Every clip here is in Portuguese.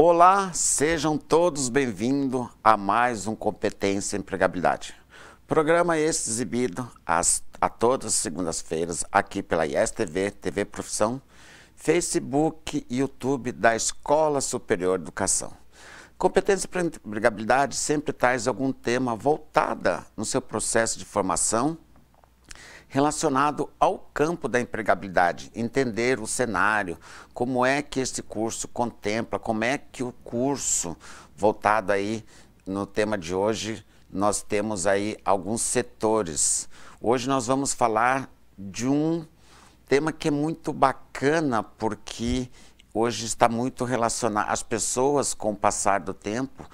Olá, sejam todos bem-vindos a mais um Competência e Empregabilidade. Programa este exibido a todas as segundas-feiras aqui pela ISTV, TV Profissão, Facebook e YouTube da Escola Superior de Educação. Competência e Empregabilidade sempre traz algum tema voltada no seu processo de formação relacionado ao campo da empregabilidade, entender o cenário, como é que esse curso contempla, como é que o curso voltado aí no tema de hoje, nós temos aí alguns setores. Hoje nós vamos falar de um tema que é muito bacana, porque hoje está muito relacionado, as pessoas com o passar do tempo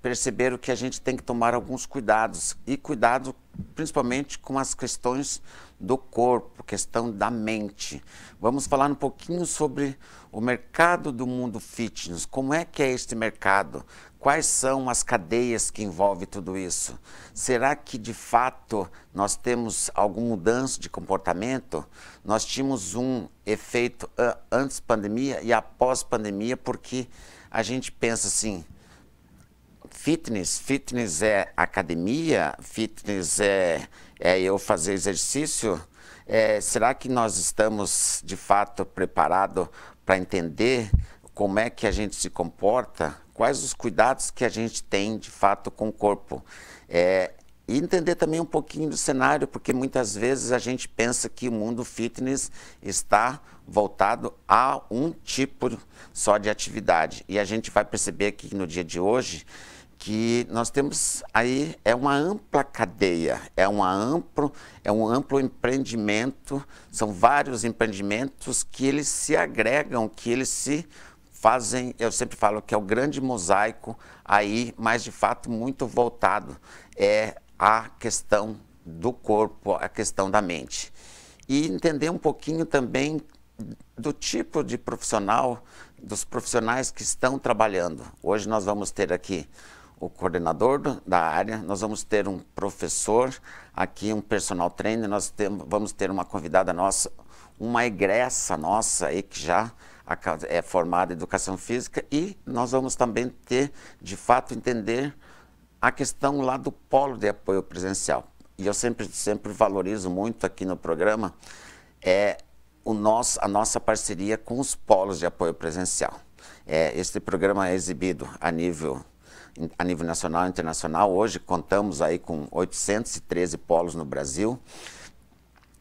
perceberam que a gente tem que tomar alguns cuidados, e cuidado principalmente com as questões do corpo, questão da mente. Vamos falar um pouquinho sobre o mercado do mundo fitness, como é que é este mercado, quais são as cadeias que envolvem tudo isso. Será que de fato nós temos alguma mudança de comportamento? Nós tínhamos um efeito antes pandemia e após pandemia, porque a gente pensa assim, fitness é academia, fitness é eu fazer exercício. Será que nós estamos de fato preparados para entender como é que a gente se comporta, quais os cuidados que a gente tem de fato com o corpo? E entender também um pouquinho do cenário, porque muitas vezes a gente pensa que o mundo fitness está voltado a um tipo só de atividade. E a gente vai perceber aqui no dia de hoje que nós temos aí uma ampla cadeia, é um amplo empreendimento, são vários empreendimentos que eles se agregam, que eles se fazem, eu sempre falo que é o grande mosaico aí, mas de fato muito voltado a questão do corpo, a questão da mente. E entender um pouquinho também do tipo de profissional, dos profissionais que estão trabalhando. Hoje nós vamos ter aqui o coordenador da área, nós vamos ter um professor aqui, um personal trainer, vamos ter uma convidada nossa, uma egressa nossa aí que já é formada em educação física, e nós vamos também ter, de fato, entender a questão lá do polo de apoio presencial. E eu sempre valorizo muito aqui no programa a nossa parceria com os polos de apoio presencial. Este programa é exibido a nível nacional e internacional. Hoje contamos aí com 813 polos no Brasil,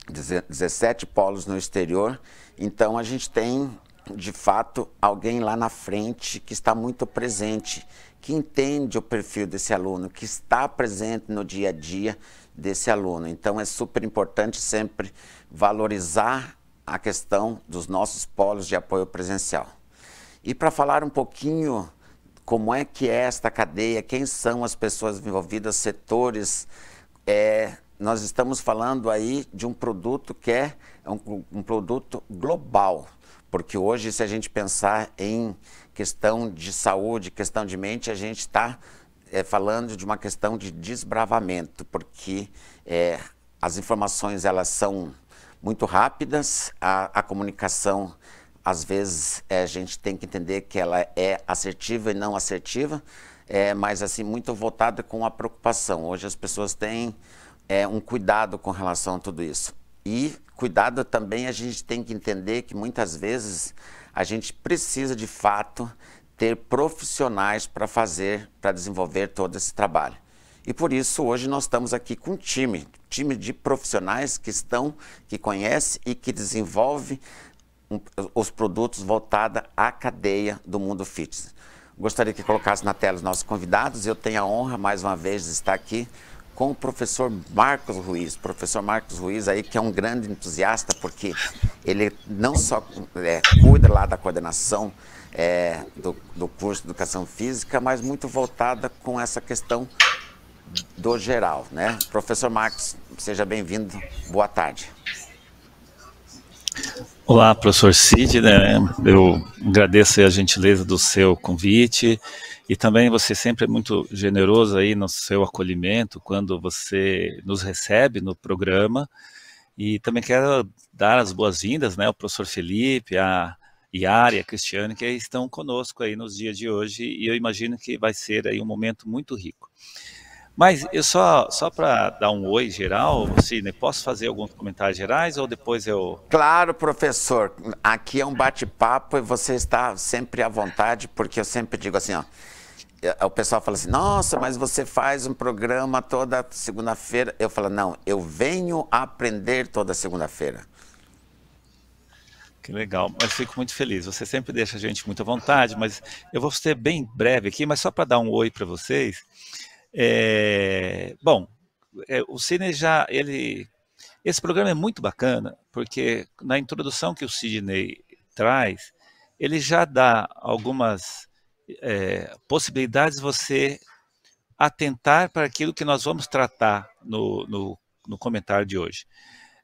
17 polos no exterior. Então a gente tem, de fato, alguém lá na frente que está muito presente, que entende o perfil desse aluno, que está presente no dia a dia desse aluno. Então é super importante sempre valorizar a questão dos nossos polos de apoio presencial. E para falar um pouquinho como é que é esta cadeia, quem são as pessoas envolvidas, setores, nós estamos falando aí de um produto que é um produto global, porque hoje, se a gente pensar em questão de saúde, questão de mente, a gente está falando de uma questão de desbravamento, porque as informações elas são muito rápidas, a comunicação, às vezes, a gente tem que entender que ela é assertiva e não assertiva, mas assim, muito voltada com a preocupação. Hoje as pessoas têm um cuidado com relação a tudo isso. E cuidado também, a gente tem que entender que muitas vezes a gente precisa de fato ter profissionais para desenvolver todo esse trabalho. E por isso hoje nós estamos aqui com um time de profissionais que conhece e que desenvolve os produtos voltados à cadeia do mundo fitness. Gostaria que colocasse na tela os nossos convidados. Eu tenho a honra, mais uma vez, de estar aqui com o professor Marcos Ruiz. Professor Marcos Ruiz aí, que é um grande entusiasta, porque ele não só cuida lá da coordenação do curso de Educação Física, mas muito voltada com essa questão do geral, né? Professor Marcos, seja bem-vindo. Boa tarde. Olá, professor Cid, né? Eu agradeço a gentileza do seu convite e também você sempre é muito generoso aí no seu acolhimento quando você nos recebe no programa, e também quero dar as boas-vindas, né, ao professor Felipe, a Yara e a Cristiane, que estão conosco aí nos dias de hoje, e eu imagino que vai ser aí um momento muito rico. Mas eu só para dar um oi geral, Sidney, posso fazer alguns comentários gerais ou depois eu... Claro, professor. Aqui é um bate-papo e você está sempre à vontade, porque eu sempre digo assim, ó. O pessoal fala assim, nossa, mas você faz um programa toda segunda-feira. Eu falo, não, eu venho aprender toda segunda-feira. Que legal, mas fico muito feliz. Você sempre deixa a gente muito à vontade, mas eu vou ser bem breve aqui, mas só para dar um oi para vocês. Bom, o Sidney esse programa é muito bacana, porque na introdução que o Sidney traz, ele já dá algumas possibilidades de você atentar para aquilo que nós vamos tratar no comentário de hoje.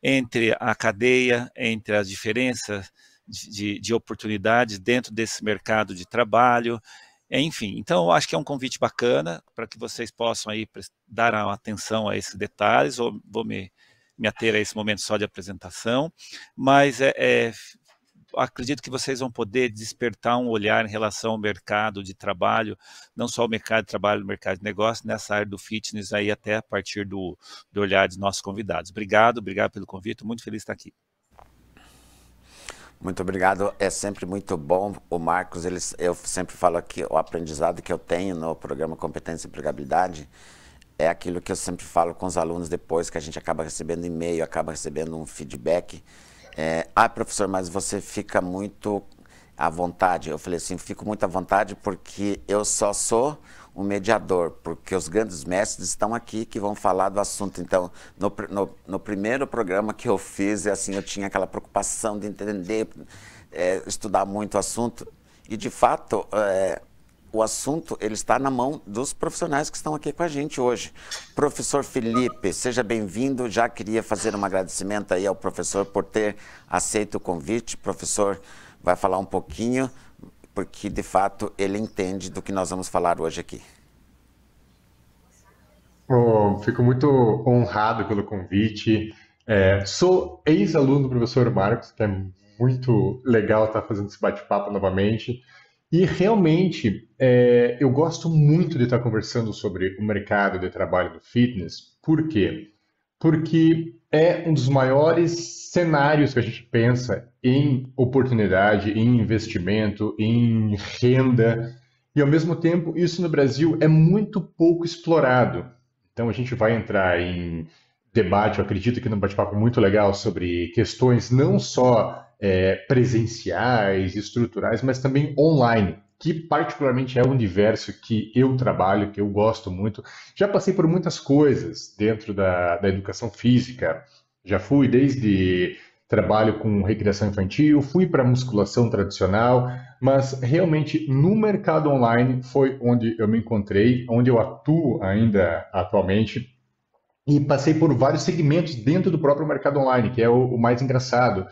Entre a cadeia, entre as diferenças de oportunidades dentro desse mercado de trabalho, enfim. Então, eu acho que é um convite bacana para que vocês possam aí dar atenção a esses detalhes, ou vou me ater a esse momento só de apresentação, mas acredito que vocês vão poder despertar um olhar em relação ao mercado de trabalho, não só o mercado de trabalho, o mercado de negócio, nessa área do fitness aí até a partir do olhar dos nossos convidados. Obrigado pelo convite, muito feliz de estar aqui. Muito obrigado, é sempre muito bom. O Marcos, eu sempre falo aqui, o aprendizado que eu tenho no programa Competência e Empregabilidade é aquilo que eu sempre falo com os alunos depois que a gente acaba recebendo e-mail, acaba recebendo um feedback. Professor, mas você fica muito à vontade. Eu falei assim, fico muito à vontade porque eu só sou um mediador, porque os grandes mestres estão aqui que vão falar do assunto. Então, no primeiro programa que eu fiz, assim, eu tinha aquela preocupação de entender, estudar muito o assunto. E, de fato, o assunto ele está na mão dos profissionais que estão aqui com a gente hoje. Professor Felipe, seja bem-vindo. Já queria fazer um agradecimento aí ao professor por ter aceito o convite. O professor vai falar um pouquinho, porque de fato ele entende do que nós vamos falar hoje aqui. Fico muito honrado pelo convite. Sou ex-aluno do professor Marcos, que é muito legal estar fazendo esse bate-papo novamente. E realmente, eu gosto muito de estar conversando sobre o mercado de trabalho do fitness. Por quê? Porque é um dos maiores cenários que a gente pensa em oportunidade, em investimento, em renda. E, ao mesmo tempo, isso no Brasil é muito pouco explorado. Então, a gente vai entrar em debate, eu acredito que num bate-papo muito legal sobre questões não só presenciais, estruturais, mas também online, que particularmente é o universo que eu trabalho, que eu gosto muito. Já passei por muitas coisas dentro da educação física, já fui desde trabalho com recreação infantil, fui para musculação tradicional, mas realmente no mercado online foi onde eu me encontrei, onde eu atuo ainda atualmente, e passei por vários segmentos dentro do próprio mercado online, que é o mais engraçado.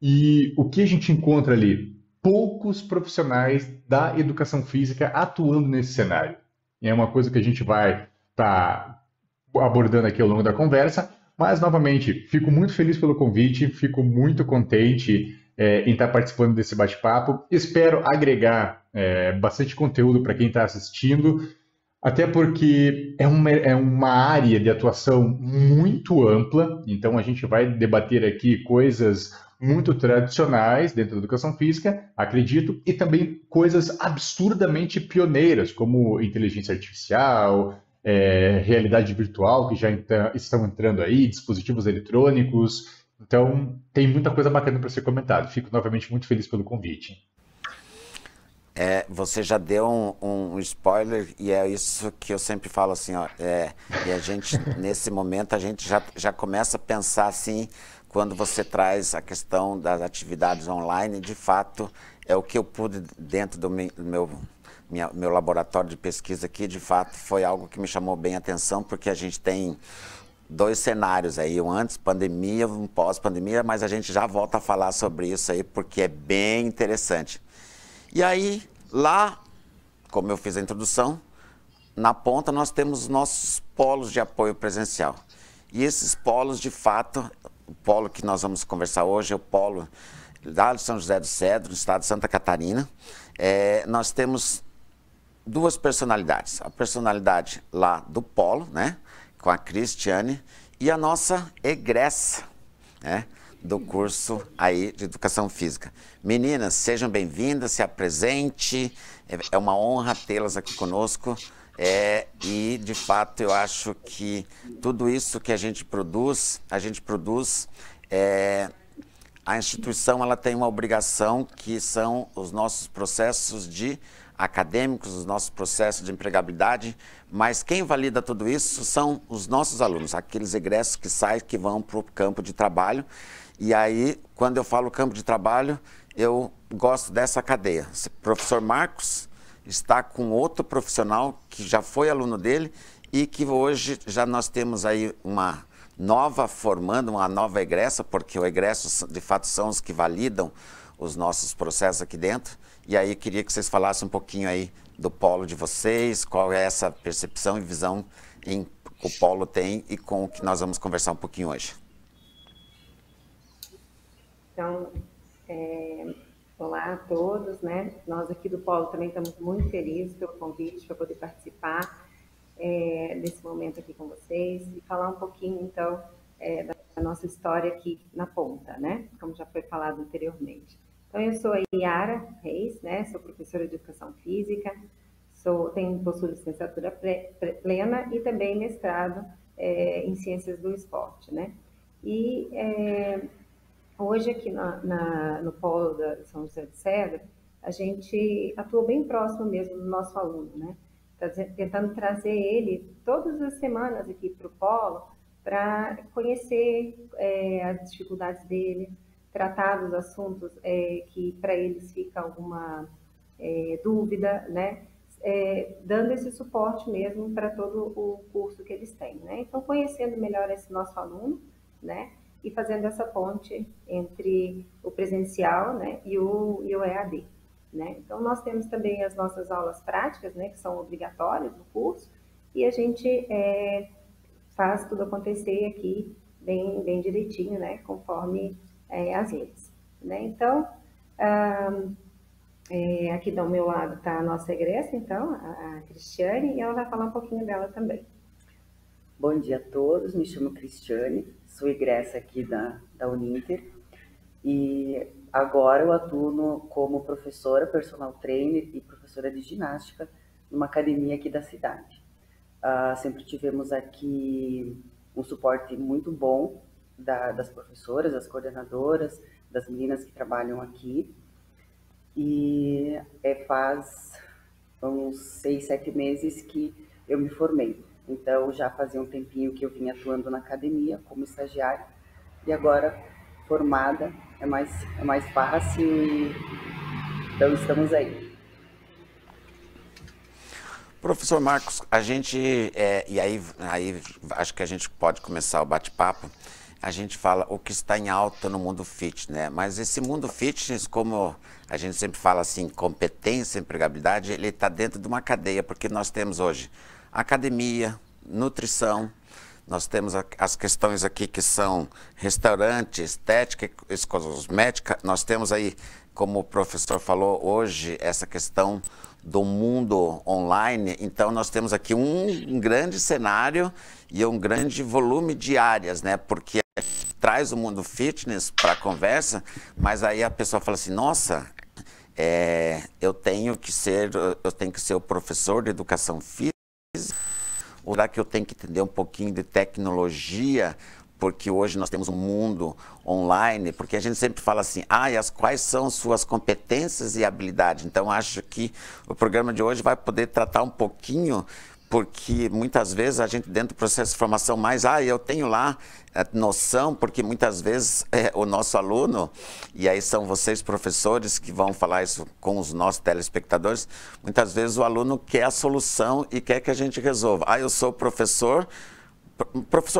E o que a gente encontra ali? Poucos profissionais da educação física atuando nesse cenário. E é uma coisa que a gente vai estar abordando aqui ao longo da conversa, mas, novamente, fico muito feliz pelo convite, fico muito contente em estar participando desse bate-papo. Espero agregar bastante conteúdo para quem está assistindo, até porque é uma área de atuação muito ampla, então a gente vai debater aqui coisas muito tradicionais dentro da educação física, acredito, e também coisas absurdamente pioneiras, como inteligência artificial, realidade virtual, que já estão entrando aí, dispositivos eletrônicos. Então, tem muita coisa bacana para ser comentado. Fico novamente muito feliz pelo convite. Você já deu um spoiler e é isso que eu sempre falo assim, ó, e a gente, nesse momento, a gente já começa a pensar assim, quando você traz a questão das atividades online, de fato, é o que eu pude dentro do meu laboratório de pesquisa aqui, de fato, foi algo que me chamou bem a atenção, porque a gente tem dois cenários aí, um antes pandemia, um pós-pandemia, mas a gente já volta a falar sobre isso aí, porque é bem interessante. E aí, lá, como eu fiz a introdução, na ponta nós temos os nossos polos de apoio presencial. E esses polos, de fato, o polo que nós vamos conversar hoje é o polo lá de São José do Cedro, no estado de Santa Catarina. Nós temos duas personalidades. A personalidade lá do Polo, né, com a Cristiane, e a nossa egressa, né, do curso aí de Educação Física. Meninas, sejam bem-vindas, se apresente, é uma honra tê-las aqui conosco, e de fato eu acho que tudo isso que a gente produz, a instituição ela tem uma obrigação que são os nossos processos acadêmicos, os nossos processos de empregabilidade, mas quem valida tudo isso são os nossos alunos, aqueles egressos que saem, que vão para o campo de trabalho. E aí, quando eu falo campo de trabalho, eu gosto dessa cadeia. O professor Marcos está com outro profissional que já foi aluno dele e que hoje já nós temos aí uma nova formando, uma nova egressa, porque o egresso de fato são os que validam os nossos processos aqui dentro. E aí queria que vocês falassem um pouquinho aí do polo de vocês, qual é essa percepção e visão que o polo tem e com o que nós vamos conversar um pouquinho hoje. Então, olá a todos, né? Nós aqui do Polo também estamos muito felizes pelo convite para poder participar desse momento aqui com vocês e falar um pouquinho, então, da nossa história aqui na ponta, né? Como já foi falado anteriormente. Então, eu sou a Yara Reis, né? Sou professora de Educação Física, possuo licenciatura plena e também mestrado em Ciências do Esporte, né? E hoje aqui no Polo da São José do Cedro, a gente atua bem próximo mesmo do nosso aluno, né? Tentando trazer ele todas as semanas aqui para o Polo para conhecer as dificuldades dele, tratar dos assuntos que para eles fica alguma dúvida, né? Dando esse suporte mesmo para todo o curso que eles têm, né? Então, conhecendo melhor esse nosso aluno, né? E fazendo essa ponte entre o presencial, né, e o EAD. Né? Então, nós temos também as nossas aulas práticas, né, que são obrigatórias no curso, e a gente faz tudo acontecer aqui bem direitinho, né, conforme as leis. Né? Então, aqui do meu lado está a nossa egressa, então, a Cristiane, e ela vai falar um pouquinho dela também. Bom dia a todos, me chamo Cristiane, sou egressa aqui da Uninter e agora eu atuo como professora, personal trainer e professora de ginástica numa academia aqui da cidade. Sempre tivemos aqui um suporte muito bom das professoras, das coordenadoras, das meninas que trabalham aqui e faz uns 6, 7 meses que eu me formei. Então, já fazia um tempinho que eu vinha atuando na academia como estagiária e agora, formada, é mais fácil e então estamos aí. Professor Marcos, a gente, e aí acho que a gente pode começar o bate-papo, a gente fala o que está em alta no mundo fitness, né? Mas esse mundo fitness, como a gente sempre fala assim, competência, empregabilidade, ele está dentro de uma cadeia, porque nós temos hoje academia, nutrição, nós temos as questões aqui que são restaurante, estética, cosmética, nós temos aí, como o professor falou hoje, essa questão do mundo online, então nós temos aqui um grande cenário e um grande volume de áreas, né? Porque traz o mundo fitness para a conversa, mas aí a pessoa fala assim, nossa, eu tenho que ser o professor de educação física, ou será que eu tenho que entender um pouquinho de tecnologia, porque hoje nós temos um mundo online, porque a gente sempre fala assim, quais são suas competências e habilidades? Então, acho que o programa de hoje vai poder tratar um pouquinho, porque muitas vezes a gente dentro do processo de formação eu tenho lá noção, porque muitas vezes o nosso aluno, e aí são vocês professores que vão falar isso com os nossos telespectadores, muitas vezes o aluno quer a solução e quer que a gente resolva. Eu sou professor,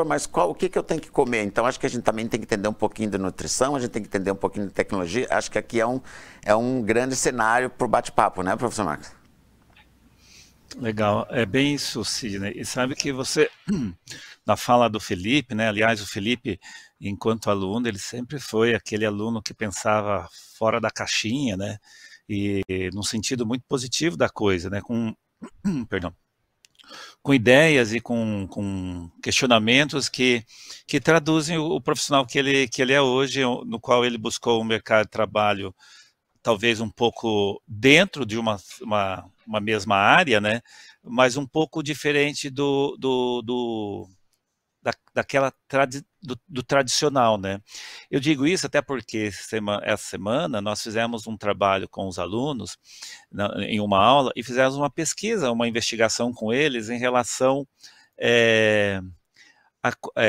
mas o que eu tenho que comer? Então, acho que a gente também tem que entender um pouquinho de nutrição, a gente tem que entender um pouquinho de tecnologia. Acho que aqui é um grande cenário para o bate-papo, né, professor Marcos? Legal, é bem isso, Sidney. E sabe que você na fala do Felipe, né? Aliás, o Felipe, enquanto aluno, ele sempre foi aquele aluno que pensava fora da caixinha, né? E num sentido muito positivo da coisa, né? Perdão, com ideias e com questionamentos que traduzem o profissional que ele é hoje, no qual ele buscou um mercado de trabalho talvez um pouco dentro de uma mesma área, né? Mas um pouco diferente daquela do tradicional, né? Eu digo isso até porque essa semana nós fizemos um trabalho com os alunos em uma aula e fizemos uma pesquisa, uma investigação com eles em relação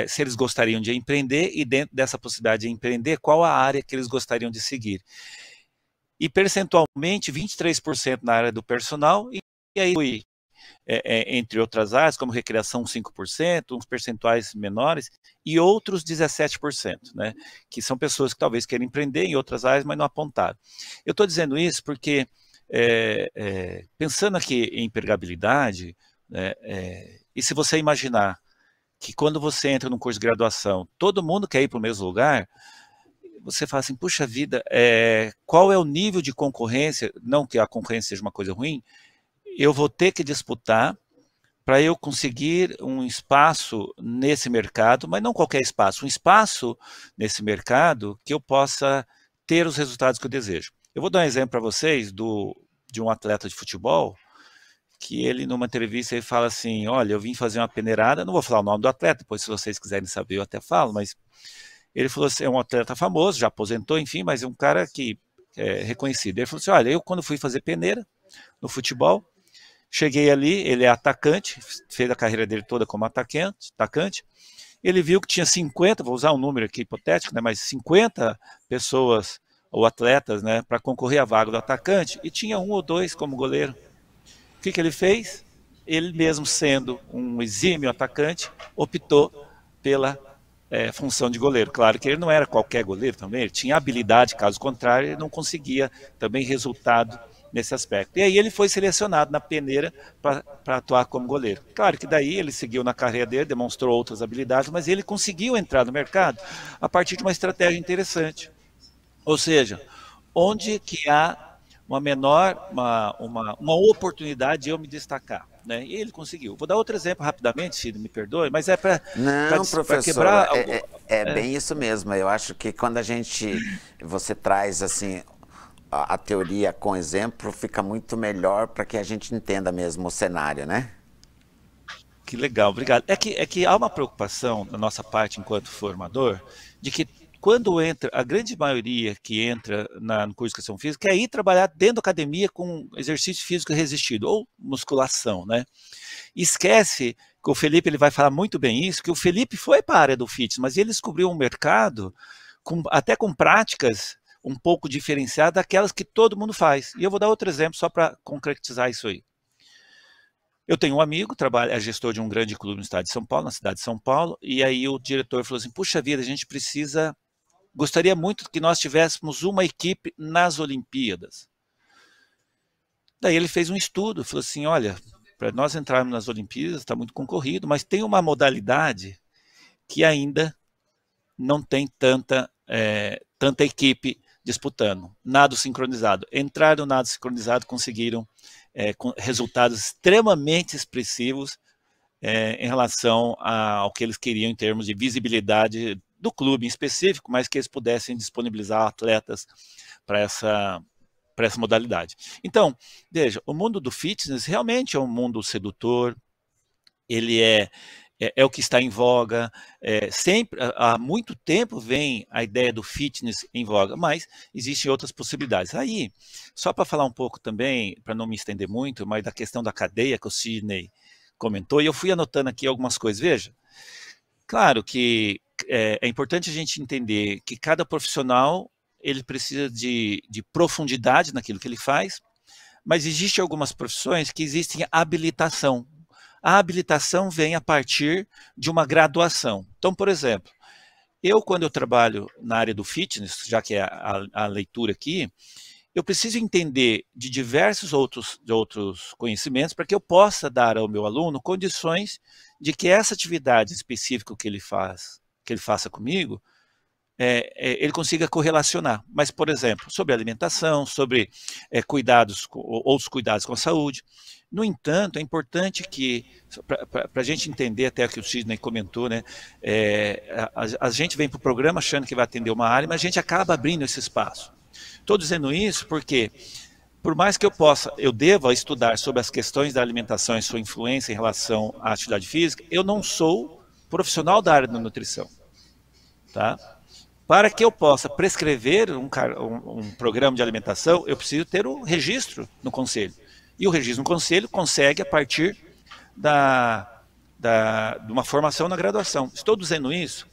se eles gostariam de empreender e dentro dessa possibilidade de empreender, qual a área que eles gostariam de seguir. E percentualmente 23% na área do personal e aí foi entre outras áreas, como recreação 5%, uns percentuais menores, e outros 17%, né, que são pessoas que talvez queiram empreender em outras áreas, mas não apontaram. Eu estou dizendo isso porque, pensando aqui em empregabilidade, e se você imaginar que quando você entra num curso de graduação, todo mundo quer ir para o mesmo lugar, você fala assim, puxa vida, qual é o nível de concorrência, não que a concorrência seja uma coisa ruim, eu vou ter que disputar para eu conseguir um espaço nesse mercado, mas não qualquer espaço, um espaço nesse mercado que eu possa ter os resultados que eu desejo. Eu vou dar um exemplo para vocês de um atleta de futebol, que ele, numa entrevista, ele fala assim, olha, eu vim fazer uma peneirada, não vou falar o nome do atleta, depois se vocês quiserem saber eu até falo, mas ele falou assim, é um atleta famoso, já aposentou, enfim, mas é um cara que é reconhecido. Ele falou assim, olha, eu quando fui fazer peneira no futebol, cheguei ali, ele é atacante, fez a carreira dele toda como atacante. Ele viu que tinha 50, vou usar um número aqui hipotético, né, mas 50 pessoas ou atletas, né, para concorrer à vaga do atacante e tinha um ou dois como goleiro. O que ele fez? Ele mesmo sendo um exímio atacante, optou pela função de goleiro. Claro que ele não era qualquer goleiro também, ele tinha habilidade, caso contrário, ele não conseguia também resultado nesse aspecto. E aí ele foi selecionado na peneira para atuar como goleiro. Claro que daí ele seguiu na carreira dele, demonstrou outras habilidades, mas ele conseguiu entrar no mercado a partir de uma estratégia interessante. Ou seja, onde que há uma oportunidade de eu me destacar. Né? E ele conseguiu. Vou dar outro exemplo rapidamente, Cid, me perdoe, mas é para quebrar... bem isso mesmo. Eu acho que quando você traz assim a teoria com exemplo, fica muito melhor para que a gente entenda mesmo o cenário, né? Que legal, obrigado. É que há uma preocupação da nossa parte enquanto formador de que quando entra, a grande maioria que entra no curso de educação física quer ir trabalhar dentro da academia com exercício físico resistido ou musculação, né? E esquece que o Felipe ele vai falar muito bem isso, que o Felipe foi para a área do fitness, mas ele descobriu um mercado até com práticas um pouco diferenciadas daquelas que todo mundo faz. E eu vou dar outro exemplo só para concretizar isso aí. Eu tenho um amigo, é gestor de um grande clube no estado de São Paulo, na cidade de São Paulo, e aí o diretor falou assim, puxa vida, a gente gostaria muito que nós tivéssemos uma equipe nas Olimpíadas. Daí ele fez um estudo, falou assim, olha, para nós entrarmos nas Olimpíadas está muito concorrido, mas tem uma modalidade que ainda não tem tanta equipe disputando, nado sincronizado. Entraram no nado sincronizado, conseguiram resultados extremamente expressivos em relação ao que eles queriam em termos de visibilidade do clube em específico, mas que eles pudessem disponibilizar atletas para essa modalidade. Então, veja, o mundo do fitness realmente é um mundo sedutor, ele é o que está em voga, sempre, há muito tempo vem a ideia do fitness em voga, mas existem outras possibilidades. Aí, só para falar um pouco também, para não me estender muito, mas da questão da cadeia que o Sidney comentou, e eu fui anotando aqui algumas coisas, veja, claro que é importante a gente entender que cada profissional ele precisa de profundidade naquilo que ele faz, mas existem algumas profissões que existem habilitação. A habilitação vem a partir de uma graduação. Então, por exemplo, quando eu trabalho na área do fitness, já que é a leitura aqui, eu preciso entender de diversos outros conhecimentos para que eu possa dar ao meu aluno condições de que essa atividade específica que ele faça comigo, ele consiga correlacionar. Mas, por exemplo, sobre alimentação, sobre outros cuidados com a saúde. No entanto, é importante que, para a gente entender, até o que o Sidney comentou, né, a gente vem para o programa achando que vai atender uma área, mas a gente acaba abrindo esse espaço. Estou dizendo isso porque, por mais que eu deva estudar sobre as questões da alimentação e sua influência em relação à atividade física, eu não sou profissional da área da nutrição. Tá? Para que eu possa prescrever um programa de alimentação, eu preciso ter um registro no conselho. E o registro no conselho consegue a partir de uma formação na graduação. Estou dizendo isso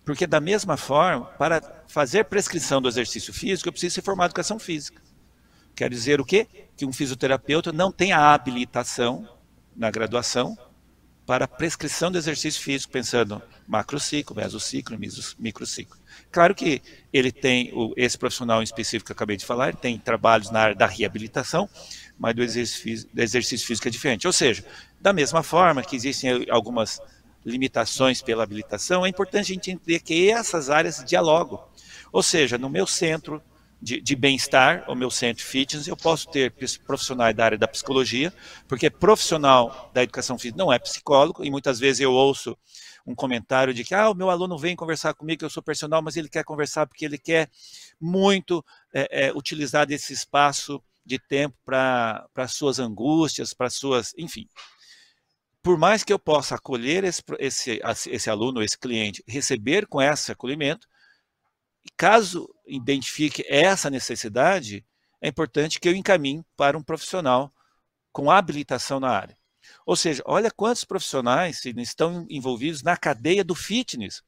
porque, da mesma forma, para fazer prescrição do exercício físico, eu preciso ser formado em educação física. Quer dizer o quê? Que um fisioterapeuta não tem a habilitação na graduação para prescrição do exercício físico, pensando macrociclo, mesociclo e microciclo. Claro que ele tem, esse profissional em específico que eu acabei de falar, ele tem trabalhos na área da reabilitação, mas do exercício físico é diferente. Ou seja, da mesma forma que existem algumas limitações pela habilitação, é importante a gente entender que essas áreas dialogam. Ou seja, no meu centro de bem-estar, o meu centro fitness, eu posso ter profissionais da área da psicologia, porque profissional da educação física não é psicólogo, e muitas vezes eu ouço um comentário de que o meu aluno vem conversar comigo, eu sou personal, mas ele quer conversar porque ele quer muito utilizar desse espaço de tempo para suas angústias, para suas, enfim. Por mais que eu possa acolher esse aluno, esse cliente, receber com esse acolhimento, caso identifique essa necessidade, é importante que eu encaminhe para um profissional com habilitação na área. Ou seja, olha quantos profissionais estão envolvidos na cadeia do fitness.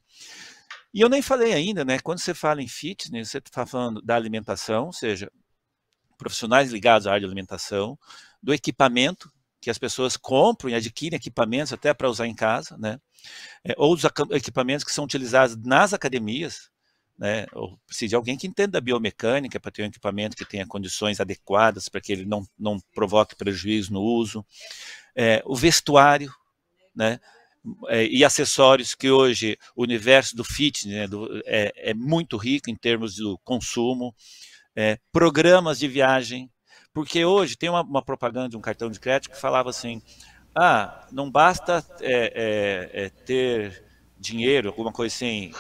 E eu nem falei ainda, né? Quando você fala em fitness, você está falando da alimentação, ou seja, profissionais ligados à área de alimentação, do equipamento, que as pessoas compram e adquirem equipamentos até para usar em casa, né? Ou os equipamentos que são utilizados nas academias, né? Ou precisa de alguém que entenda da biomecânica para ter um equipamento que tenha condições adequadas para que ele não provoque prejuízo no uso. O vestuário, né? E acessórios, que hoje o universo do fitness, né, é muito rico em termos do consumo. Programas de viagem, porque hoje tem uma propaganda de um cartão de crédito que falava assim, não basta ter dinheiro, alguma coisa assim,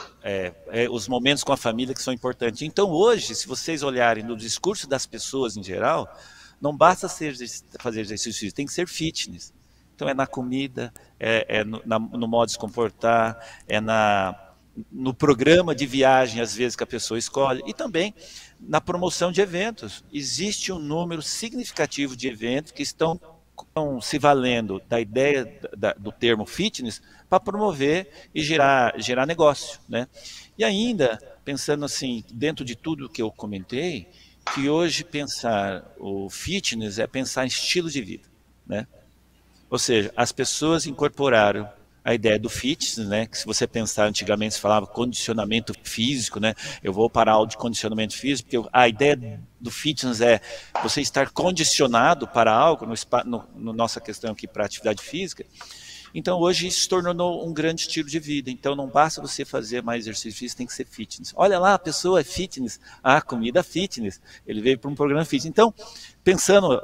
os momentos com a família que são importantes. Então hoje, se vocês olharem no discurso das pessoas em geral, não basta fazer exercício, tem que ser fitness. Então é na comida, no modo de se comportar, no programa de viagem, às vezes, que a pessoa escolhe, e também na promoção de eventos. Existe um número significativo de eventos que estão se valendo da ideia do termo fitness para promover e gerar negócio, né? E ainda, pensando assim, dentro de tudo que eu comentei, que hoje pensar o fitness é pensar em estilo de vida, né? Ou seja, as pessoas incorporaram a ideia do fitness, né? Que se você pensar, antigamente se falava condicionamento físico, né? Eu vou para a aula de condicionamento físico, porque a ideia do fitness é você estar condicionado para algo, no nossa questão aqui para atividade física. Então hoje isso se tornou um grande estilo de vida. Então não basta você fazer mais exercício físico, tem que ser fitness. Olha lá, a pessoa é fitness, comida fitness, ele veio para um programa fitness. Então, pensando,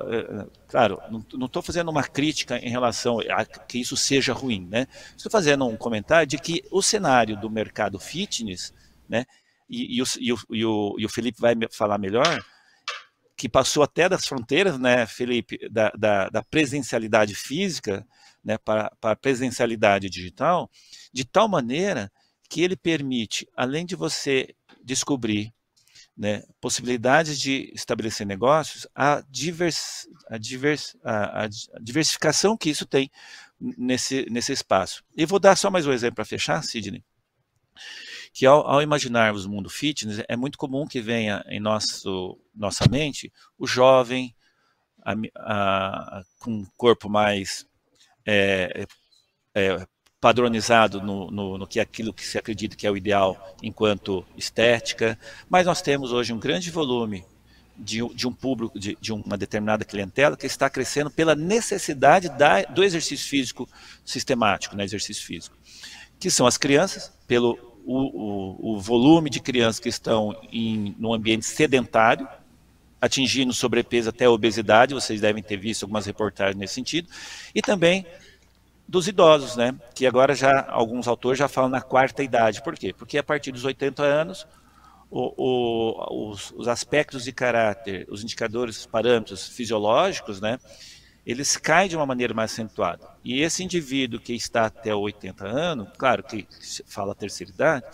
claro, não estou fazendo uma crítica em relação a que isso seja ruim, né? Estou fazendo um comentário de que o cenário do mercado fitness, né? E o Felipe vai falar melhor, que passou até das fronteiras, né, Felipe, da presencialidade física, né, para a presencialidade digital, de tal maneira que ele permite, além de você descobrir, né, possibilidades de estabelecer negócios, a diversificação que isso tem nesse espaço. E vou dar só mais um exemplo para fechar, Sidney, que ao imaginarmos o mundo fitness, é muito comum que venha em nossa mente o jovem com um corpo mais padronizado no que é aquilo que se acredita que é o ideal enquanto estética, mas nós temos hoje um grande volume de um público, de uma determinada clientela que está crescendo pela necessidade do exercício físico sistemático, né, exercício físico, que são as crianças, pelo o volume de crianças que estão no ambiente sedentário, atingindo sobrepeso até a obesidade, vocês devem ter visto algumas reportagens nesse sentido, e também dos idosos, né, que agora alguns autores já falam na quarta idade. Por quê? Porque a partir dos 80 anos, os aspectos de caráter, os indicadores, os parâmetros fisiológicos, né, eles caem de uma maneira mais acentuada. E esse indivíduo que está até 80 anos, claro que fala a terceira idade,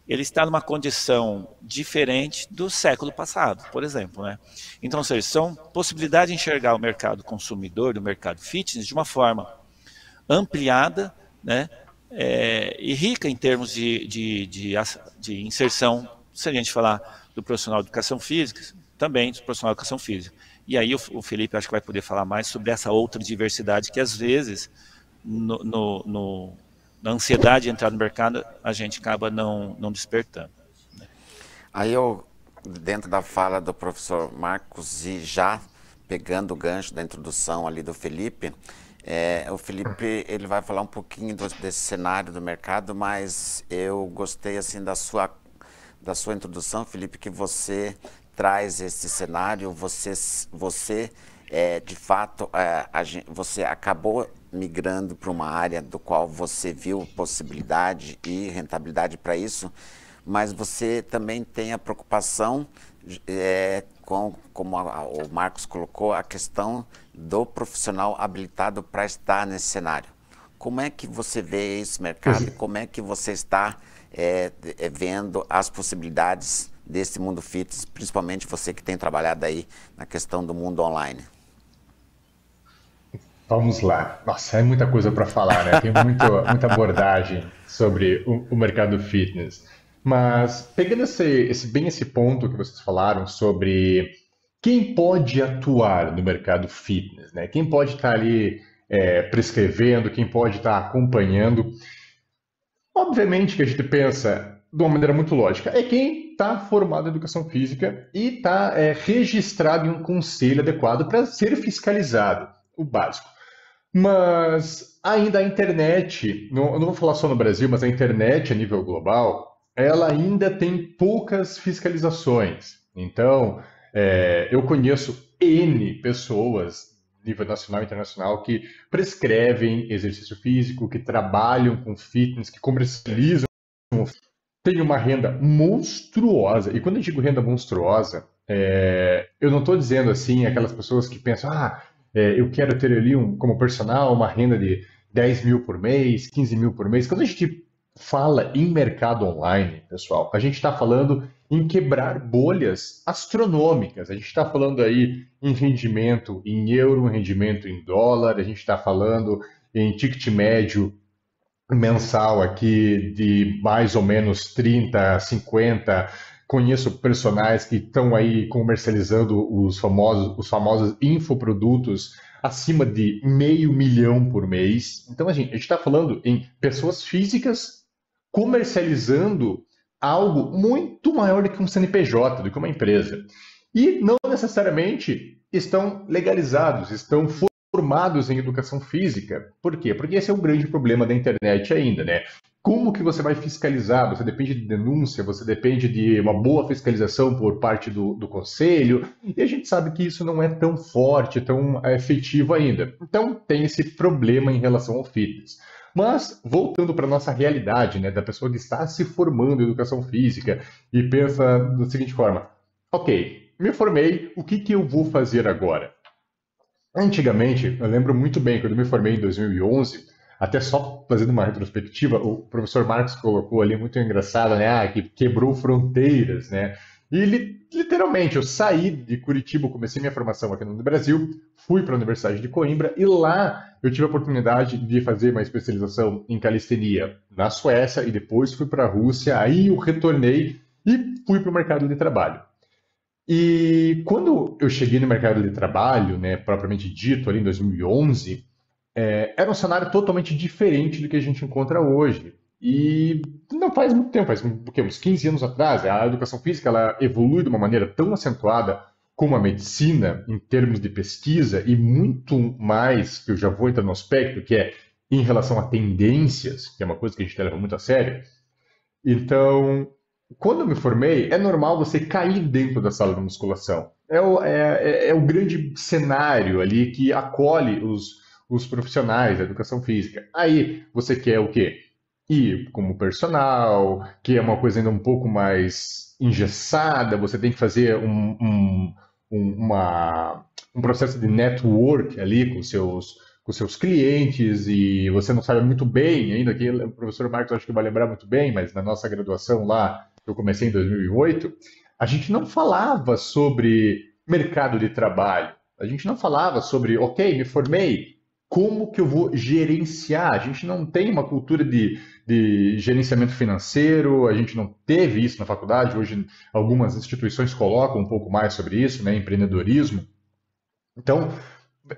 ele está numa condição diferente do século passado, por exemplo, né? Então, ou seja, são possibilidades de enxergar o mercado consumidor, do mercado fitness, de uma forma ampliada, né, e rica em termos de inserção, se a gente falar do profissional de educação física, também do profissional de educação física. E aí o Felipe acho que vai poder falar mais sobre essa outra diversidade que às vezes, na ansiedade de entrar no mercado, a gente acaba não despertando. Aí dentro da fala do professor Marcos e já pegando o gancho da introdução ali do Felipe, o Felipe ele vai falar um pouquinho desse cenário do mercado, mas eu gostei assim da sua introdução, Felipe, que você traz esse cenário, você de fato, você acabou migrando para uma área do qual você viu possibilidade e rentabilidade para isso, mas você também tem a preocupação, como o Marcos colocou, a questão do profissional habilitado para estar nesse cenário. Como é que você vê esse mercado e como é que você está vendo as possibilidades desse mundo fitness, principalmente você que tem trabalhado aí na questão do mundo online? Vamos lá. Nossa, é muita coisa para falar, né? Tem muita abordagem sobre o mercado fitness. Mas pegando esse ponto que vocês falaram sobre quem pode atuar no mercado fitness, né? Quem pode estar ali prescrevendo, quem pode estar acompanhando. Obviamente que a gente pensa de uma maneira muito lógica, é quem está formado em educação física e está registrado em um conselho adequado para ser fiscalizado, o básico. Mas ainda a internet, eu não vou falar só no Brasil, mas a internet a nível global, ela ainda tem poucas fiscalizações. Então, eu conheço N pessoas, nível nacional e internacional, que prescrevem exercício físico, que trabalham com fitness, que comercializam, tem uma renda monstruosa. E quando eu digo renda monstruosa, eu não estou dizendo assim aquelas pessoas que pensam, eu quero ter ali como personal uma renda de 10 mil por mês, 15 mil por mês. Quando a gente fala em mercado online, pessoal, a gente está falando em quebrar bolhas astronômicas. A gente está falando aí em rendimento em euro, rendimento em dólar, a gente está falando em ticket médio mensal aqui de mais ou menos 30, 50. Conheço personagens que estão aí comercializando os famosos infoprodutos acima de $500 mil por mês. Então, a gente está falando em pessoas físicas comercializando algo muito maior do que um CNPJ, do que uma empresa. E não necessariamente estão legalizados, estão formados em educação física. Por quê? Porque esse é o grande problema da internet ainda, né? Como que você vai fiscalizar? Você depende de denúncia, você depende de uma boa fiscalização por parte do conselho, e a gente sabe que isso não é tão forte, tão efetivo ainda. Então, tem esse problema em relação ao fitness. Mas, voltando para a nossa realidade, né, da pessoa que está se formando em educação física e pensa da seguinte forma, ok, me formei, o que eu vou fazer agora? Antigamente, eu lembro muito bem, quando eu me formei em 2011, até só fazendo uma retrospectiva, o professor Marcos colocou ali muito engraçado, né, que quebrou fronteiras, né? E literalmente, eu saí de Curitiba, comecei minha formação aqui no Brasil, fui para a Universidade de Coimbra e lá eu tive a oportunidade de fazer uma especialização em calistenia na Suécia e depois fui para a Rússia, aí eu retornei e fui para o mercado de trabalho. E quando eu cheguei no mercado de trabalho, né, propriamente dito, ali em 2011, era um cenário totalmente diferente do que a gente encontra hoje. E não faz muito tempo, faz uns 15 anos atrás, a educação física ela evolui de uma maneira tão acentuada, como a medicina, em termos de pesquisa, e muito mais, que eu já vou entrar no aspecto, que é em relação a tendências, que é uma coisa que a gente leva muito a sério. Então, quando eu me formei, é normal você cair dentro da sala de musculação. É o grande cenário ali que acolhe os profissionais da educação física. Aí você quer o quê? Ir como personal, que é uma coisa ainda um pouco mais engessada, você tem que fazer um processo de network ali com seus clientes, e você não sabe muito bem ainda, que o professor Marcos acho que vai lembrar muito bem, mas na nossa graduação lá, que eu comecei em 2008, a gente não falava sobre mercado de trabalho, a gente não falava sobre, ok, me formei, como que eu vou gerenciar? A gente não tem uma cultura de gerenciamento financeiro, a gente não teve isso na faculdade, hoje algumas instituições colocam um pouco mais sobre isso, né, empreendedorismo. Então,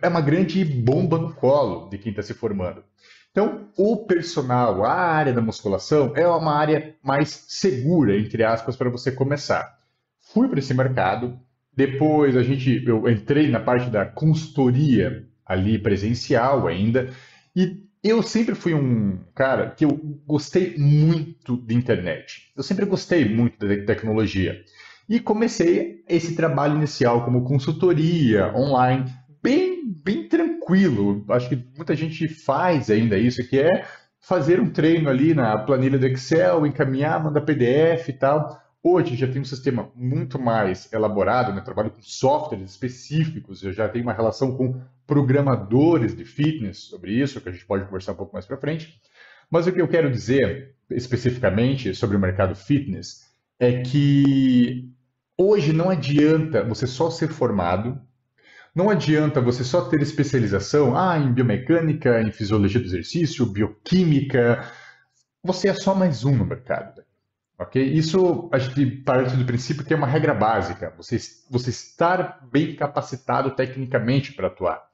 é uma grande bomba no colo de quem está se formando. Então, o personal, a área da musculação, é uma área mais segura, entre aspas, para você começar. Fui para esse mercado, depois eu entrei na parte da consultoria ali presencial ainda, e eu sempre fui um cara que eu gostei muito de internet. Eu sempre gostei muito da tecnologia. E comecei esse trabalho inicial como consultoria online, bem tranquilo. Acho que muita gente faz ainda isso, que é fazer um treino ali na planilha do Excel, encaminhar, mandar PDF e tal. Hoje já tem um sistema muito mais elaborado, né? Trabalho com softwares específicos, eu já tenho uma relação com programadores de fitness sobre isso, que a gente pode conversar um pouco mais para frente. Mas o que eu quero dizer especificamente sobre o mercado fitness é que hoje não adianta você só ser formado, não adianta você só ter especialização em biomecânica, em fisiologia do exercício, bioquímica. Você é só mais um no mercado. Ok? Isso a gente parte do princípio que é uma regra básica. Você estar bem capacitado tecnicamente para atuar.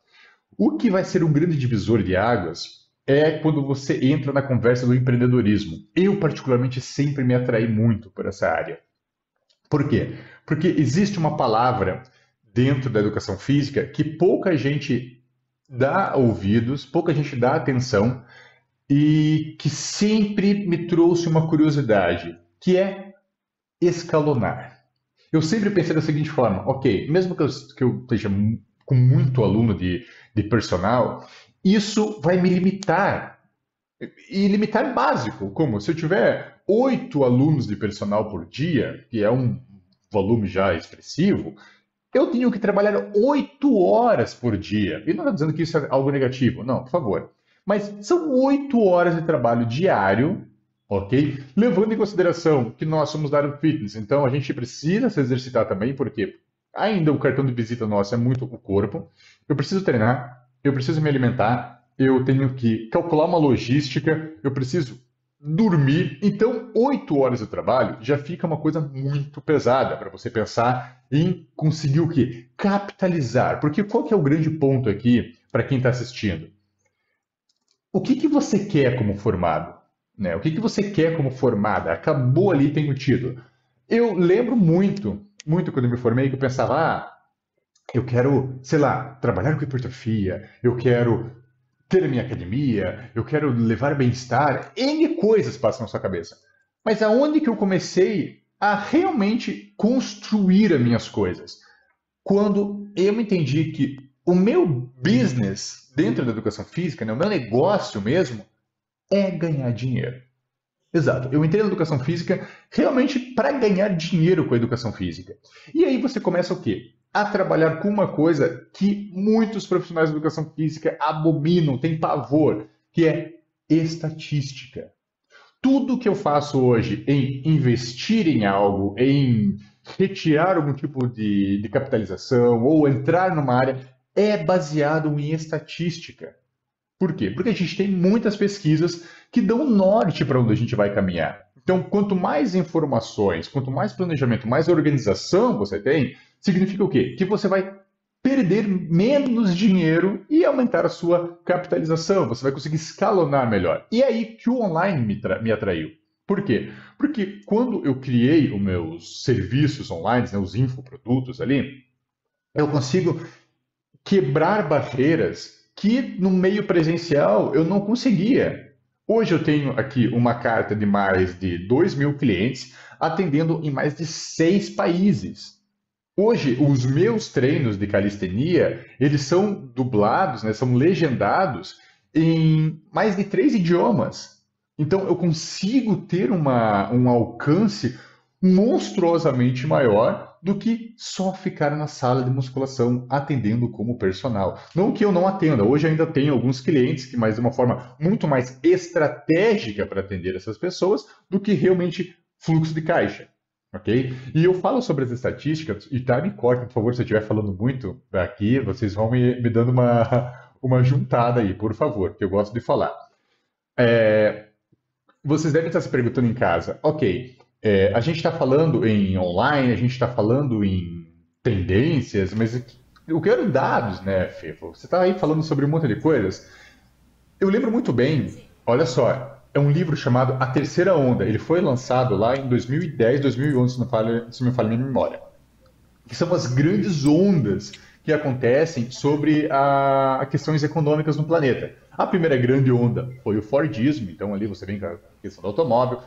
O que vai ser um grande divisor de águas é quando você entra na conversa do empreendedorismo. Eu, particularmente, sempre me atraí muito por essa área. Por quê? Porque existe uma palavra dentro da educação física que pouca gente dá ouvidos, pouca gente dá atenção e que sempre me trouxe uma curiosidade, que é escalonar. Eu sempre pensei da seguinte forma, ok, mesmo que eu esteja com muito aluno de personal, isso vai me limitar. E limitar básico, como se eu tiver 8 alunos de personal por dia, que é um volume já expressivo, eu tenho que trabalhar 8 horas por dia. E não estou dizendo que isso é algo negativo, não, por favor. Mas são 8 horas de trabalho diário, ok? Levando em consideração que nós somos da área do fitness, então a gente precisa se exercitar também, porque ainda o cartão de visita nosso é muito o corpo. Eu preciso treinar, eu preciso me alimentar, eu tenho que calcular uma logística, eu preciso dormir. Então, 8 horas de trabalho já fica uma coisa muito pesada para você pensar em conseguir o quê? Capitalizar. Porque qual que é o grande ponto aqui para quem está assistindo? O que você quer como formado? Né? O que você quer como formada? Acabou ali, tem o título. Eu lembro muito quando eu me formei, que eu pensava, eu quero, sei lá, trabalhar com hipertrofia, eu quero ter a minha academia, eu quero levar bem-estar, N coisas passam na sua cabeça. Mas aonde que eu comecei a realmente construir as minhas coisas? Quando eu entendi que o meu business dentro da educação física, né, o meu negócio mesmo, é ganhar dinheiro. Exato. Eu entrei na educação física realmente para ganhar dinheiro com a educação física. E aí você começa o quê? A trabalhar com uma coisa que muitos profissionais de educação física abominam, têm pavor, que é estatística. Tudo que eu faço hoje em investir em algo, em retirar algum tipo de capitalização ou entrar numa área, é baseado em estatística. Por quê? Porque a gente tem muitas pesquisas que dão norte para onde a gente vai caminhar. Então, quanto mais informações, quanto mais planejamento, mais organização você tem, significa o quê? Que você vai perder menos dinheiro e aumentar a sua capitalização. Você vai conseguir escalonar melhor. E é aí que o online me atraiu. Por quê? Porque quando eu criei os meus serviços online, né, os infoprodutos ali, Eu consigo quebrar barreiras que no meio presencial eu não conseguia. Hoje eu tenho aqui uma carta de mais de 2.000 clientes atendendo em mais de 6 países. Hoje, os meus treinos de calistenia, eles são dublados, né, são legendados em mais de 3 idiomas. Então, eu consigo ter um alcance monstruosamente maior do que só ficar na sala de musculação atendendo como personal. Não que eu não atenda, hoje ainda tenho alguns clientes que, mas de uma forma muito mais estratégica para atender essas pessoas do que realmente fluxo de caixa. Ok? E eu falo sobre as estatísticas, e tá, me corta, por favor, se eu estiver falando muito aqui, vocês vão me dando uma juntada aí, por favor, que eu gosto de falar. Vocês devem estar se perguntando em casa, ok, a gente está falando em online, a gente está falando em tendências, mas eu quero dados, né, Fefo? Você está aí falando sobre um monte de coisas. Eu lembro muito bem, olha só, é um livro chamado A Terceira Onda. Ele foi lançado lá em 2010, 2011, se não me falha a minha memória. Que são as grandes ondas que acontecem sobre as questões econômicas no planeta. A primeira grande onda foi o Fordismo, então ali você vem com a questão do automóvel,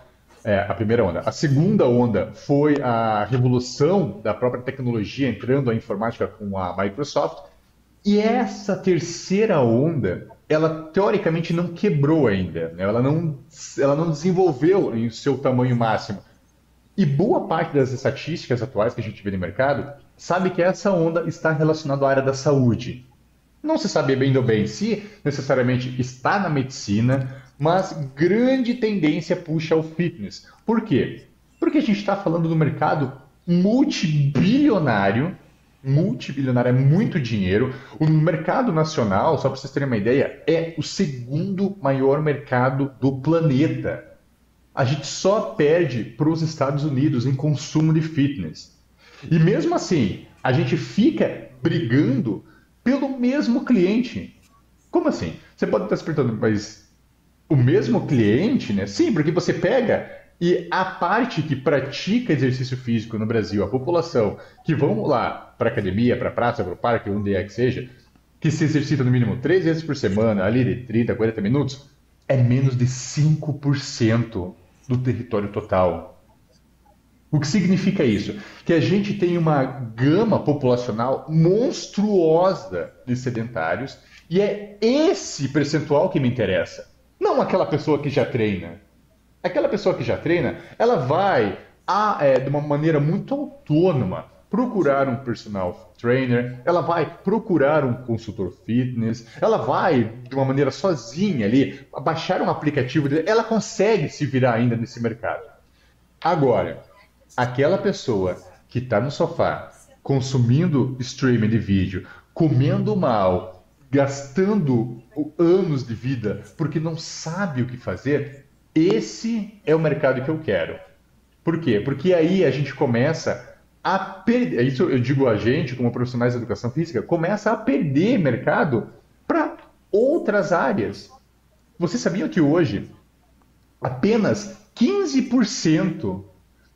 a primeira onda. A segunda onda foi a revolução da própria tecnologia, entrando a informática com a Microsoft. E essa terceira onda, ela teoricamente não quebrou ainda, né? Ela não desenvolveu em seu tamanho máximo. E boa parte das estatísticas atuais que a gente vê no mercado sabe que essa onda está relacionada à área da saúde. Não se sabe bem do bem se necessariamente está na medicina, mas grande tendência puxa ao fitness. Por quê? Porque a gente está falando do mercado multibilionário é muito dinheiro. O mercado nacional, só para vocês terem uma ideia, é o segundo maior mercado do planeta. A gente só perde para os Estados Unidos em consumo de fitness. E mesmo assim, a gente fica brigando pelo mesmo cliente. Como assim? Você pode estar se perguntando, mas o mesmo cliente, né? Sim, porque você pega e a parte que pratica exercício físico no Brasil, a população que vão lá para academia, para praça, para o parque, onde é que seja, que se exercita no mínimo 3 vezes por semana, ali de 30, 40 minutos, é menos de 5% do território total. O que significa isso? Que a gente tem uma gama populacional monstruosa de sedentários e é esse percentual que me interessa, não aquela pessoa que já treina. Aquela pessoa que já treina, ela vai, de uma maneira muito autônoma, procurar um personal trainer, ela vai procurar um consultor fitness, ela vai, de uma maneira sozinha ali, baixar um aplicativo, ela consegue se virar ainda nesse mercado. Agora, aquela pessoa que está no sofá, consumindo streaming de vídeo, comendo mal, gastando anos de vida porque não sabe o que fazer, esse é o mercado que eu quero. Por quê? Porque aí a gente começa a perder, isso eu digo a gente, como profissionais de educação física, começa a perder mercado para outras áreas. Você sabia que hoje apenas 15%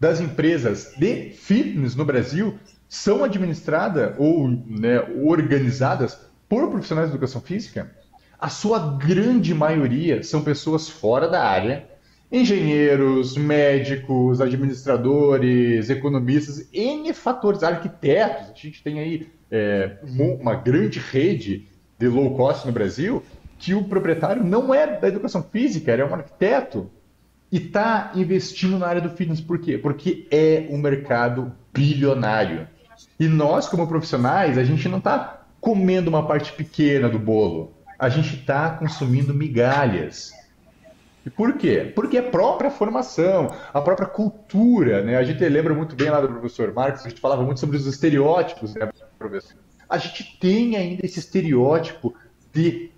das empresas de fitness no Brasil são administradas ou, né, organizadas por profissionais de educação física? A sua grande maioria são pessoas fora da área, engenheiros, médicos, administradores, economistas, N fatores, arquitetos. A gente tem aí uma grande rede de low cost no Brasil que o proprietário não é da educação física, ele é um arquiteto e está investindo na área do fitness. Por quê? Porque é um mercado bilionário. E nós, como profissionais, a gente não está comendo uma parte pequena do bolo. A gente está consumindo migalhas. E por quê? Porque a própria formação, a própria cultura, né? A gente lembra muito bem lá do professor Marcos, a gente falava muito sobre os estereótipos, né, professor? A gente tem ainda esse estereótipo de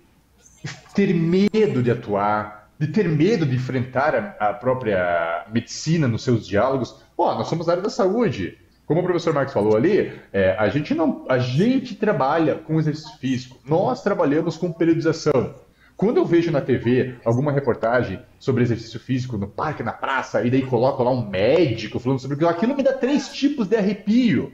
ter medo de atuar, de ter medo de enfrentar a própria medicina nos seus diálogos. Nós somos da área da saúde. Como o professor Marcos falou ali, a gente trabalha com exercício físico, nós trabalhamos com periodização. Quando eu vejo na TV alguma reportagem sobre exercício físico no parque, na praça, e daí coloca lá um médico falando sobre aquilo, me dá 3 tipos de arrepio.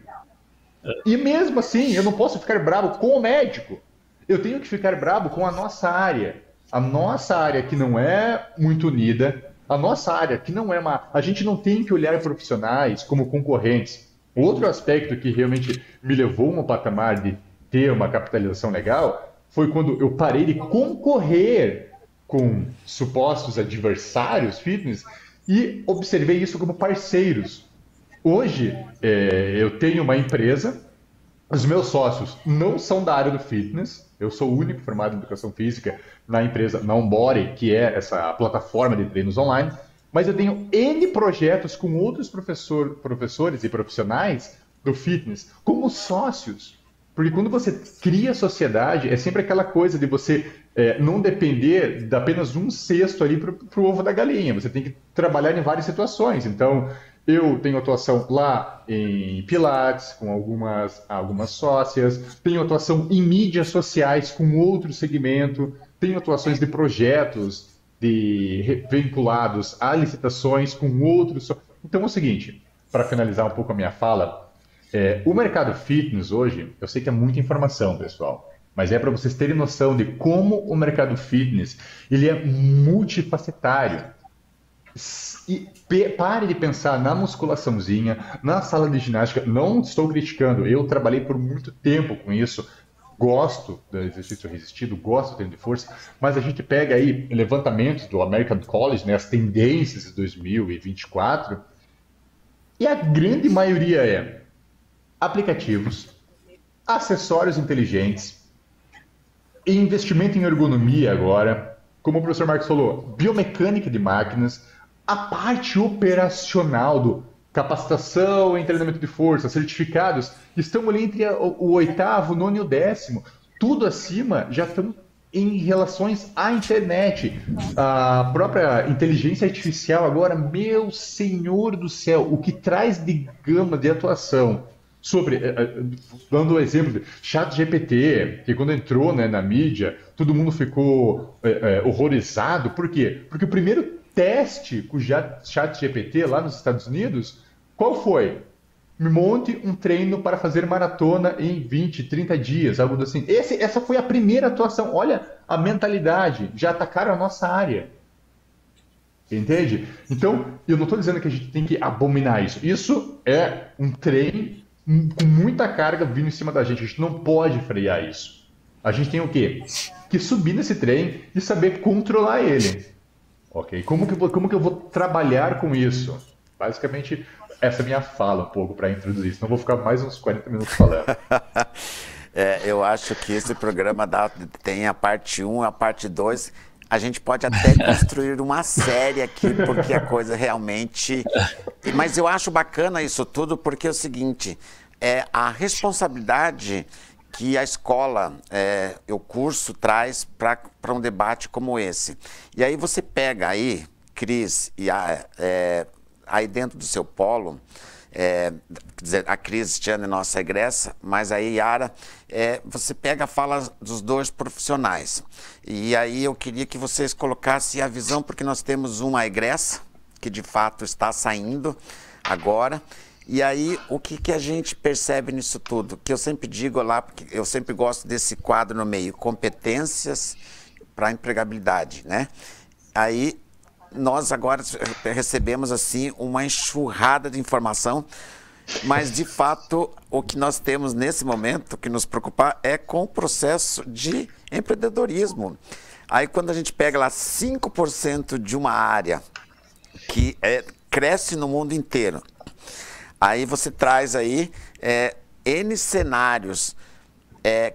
E mesmo assim, eu não posso ficar bravo com o médico. Eu tenho que ficar bravo com a nossa área. A nossa área que não é muito unida, a nossa área que não é uma. A gente não tem que olhar profissionais como concorrentes. Outro aspecto que realmente me levou a um patamar de ter uma capitalização legal foi quando eu parei de concorrer com supostos adversários fitness e observei isso como parceiros. Hoje, eu tenho uma empresa, os meus sócios não são da área do fitness, eu sou o único formado em educação física na empresa, na Onbody, que é essa plataforma de treinos online, mas eu tenho N projetos com outros professores e profissionais do fitness como sócios. Porque quando você cria sociedade, é sempre aquela coisa de você não depender de apenas um cesto ali para o ovo da galinha. Você tem que trabalhar em várias situações. Então, eu tenho atuação lá em Pilates, com algumas sócias, tenho atuação em mídias sociais com outro segmento, tenho atuações de projetos vinculados a licitações com outros. Então é o seguinte, para finalizar um pouco a minha fala, o mercado fitness hoje, eu sei que é muita informação, pessoal, mas é para vocês terem noção de como o mercado fitness ele é multifacetário. E pare de pensar na musculaçãozinha, na sala de ginástica. Não estou criticando, eu trabalhei por muito tempo com isso. Gosto do exercício resistido, gosto do treino de força, mas a gente pega aí levantamentos do American College, né, as tendências de 2024, e a grande maioria é aplicativos, acessórios inteligentes, investimento em ergonomia agora, como o professor Marcos falou, biomecânica de máquinas, a parte operacional do capacitação em treinamento de força, certificados, estão ali entre o oitavo, nono e o décimo. Tudo acima já estão em relações à internet. A própria inteligência artificial agora, meu senhor do céu, o que traz de gama de atuação sobre, dando o exemplo de ChatGPT, que quando entrou, né, na mídia, todo mundo ficou horrorizado. Por quê? Porque o primeiro teste com o ChatGPT lá nos Estados Unidos, qual foi? Me monte um treino para fazer maratona em 20, 30 dias, algo assim. Essa foi a primeira atuação. Olha a mentalidade, já atacaram a nossa área. Entende? Então, eu não estou dizendo que a gente tem que abominar isso. Isso é um trem com muita carga vindo em cima da gente. A gente não pode frear isso. A gente tem o quê? Que subir nesse trem e saber controlar ele. Ok? Como que eu vou trabalhar com isso? Basicamente, essa é a minha fala um pouco para introduzir. Senão eu vou ficar mais uns 40 minutos falando. Eu acho que esse programa tem a parte 1, a parte 2. A gente pode até construir uma série aqui, porque a coisa realmente... Mas eu acho bacana isso tudo, porque é o seguinte, a responsabilidade que a escola, o curso traz para um debate como esse. E aí você pega aí, Cris, e aí dentro do seu polo, quer dizer, a Cristiane é nossa egressa, mas aí, Yara, você pega a fala dos dois profissionais. E aí eu queria que vocês colocassem a visão, porque nós temos uma egressa, que de fato está saindo agora. E aí, o que a gente percebe nisso tudo? Que eu sempre digo lá, porque eu sempre gosto desse quadro no meio, competências para a empregabilidade, né? Aí, nós agora recebemos, assim, uma enxurrada de informação, mas, de fato, o que nós temos nesse momento, que nos preocupa, é com o processo de empreendedorismo. Aí, quando a gente pega lá 5% de uma área que cresce no mundo inteiro, aí você traz aí N cenários.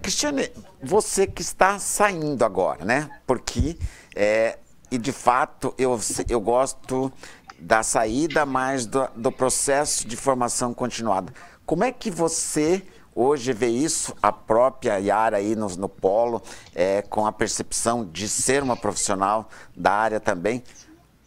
Cristiane, você que está saindo agora, né? Porque, e de fato, eu gosto da saída, mas do processo de formação continuada. Como é que você hoje vê isso, a própria Yara aí no polo, com a percepção de ser uma profissional da área também,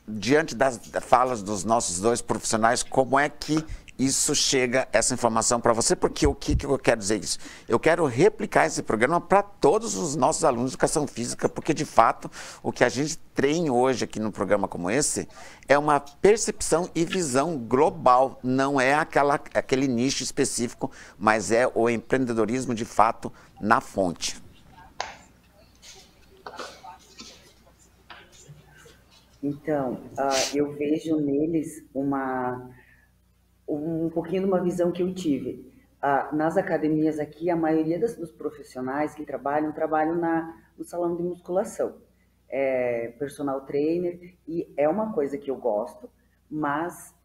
diante das falas dos nossos dois profissionais, como é que isso chega, essa informação para você, porque o que eu quero dizer isso? Eu quero replicar esse programa para todos os nossos alunos de Educação Física, porque, de fato, o que a gente treina hoje aqui no programa como esse é uma percepção e visão global, não é aquele nicho específico, mas é o empreendedorismo, de fato, na fonte. Então, eu vejo neles um pouquinho de uma visão que eu tive. Nas academias aqui, a maioria dos profissionais que trabalham no salão de musculação. Personal trainer, e é uma coisa que eu gosto, mas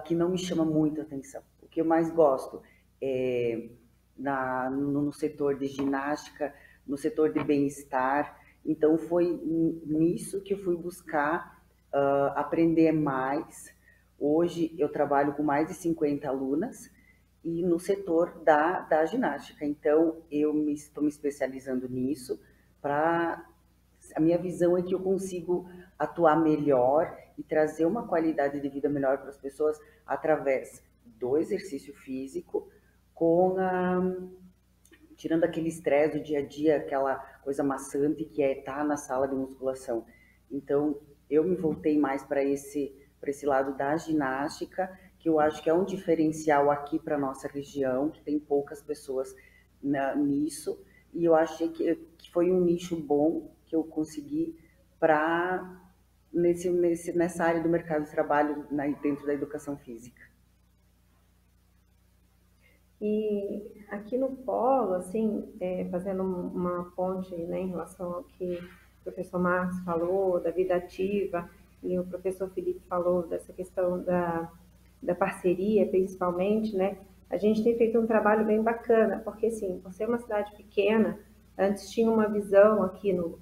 que não me chama muito a atenção. O que eu mais gosto é no setor de ginástica, no setor de bem-estar. Então, foi nisso que eu fui buscar aprender mais. Hoje eu trabalho com mais de 50 alunas e no setor da ginástica. Então, estou me especializando nisso. A minha visão é que eu consigo atuar melhor e trazer uma qualidade de vida melhor para as pessoas através do exercício físico, tirando aquele estresse do dia a dia, aquela coisa maçante que é estar na sala de musculação. Então, eu me voltei mais para esse lado da ginástica, que eu acho que é um diferencial aqui para a nossa região, que tem poucas pessoas nisso, e eu achei que foi um nicho bom que eu consegui nessa área do mercado de trabalho dentro da educação física. E aqui no Polo, assim, fazendo uma ponte, né, em relação ao que o professor Marcos falou, da vida ativa, e o professor Felipe falou dessa questão da parceria, principalmente, né, a gente tem feito um trabalho bem bacana, porque, assim, por ser uma cidade pequena, antes tinha uma visão aqui no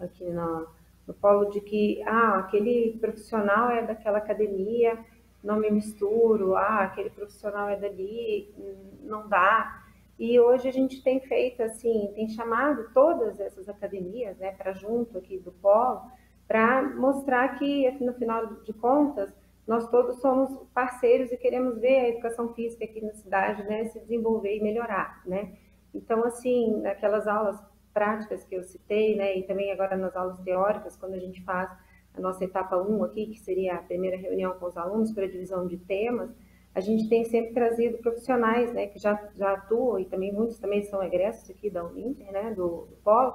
Polo de que, aquele profissional é daquela academia, não me misturo, aquele profissional é dali, não dá. E hoje a gente tem feito assim, tem chamado todas essas academias, né, para junto aqui do Polo, para mostrar que, no final de contas, nós todos somos parceiros e queremos ver a educação física aqui na cidade, né, se desenvolver e melhorar, né. Então, assim, naquelas aulas práticas que eu citei, né, e também agora nas aulas teóricas, quando a gente faz a nossa etapa 1 aqui, que seria a primeira reunião com os alunos para a divisão de temas, a gente tem sempre trazido profissionais, né, que já atuam, e também muitos também são egressos aqui da Uninter, né, do Polo,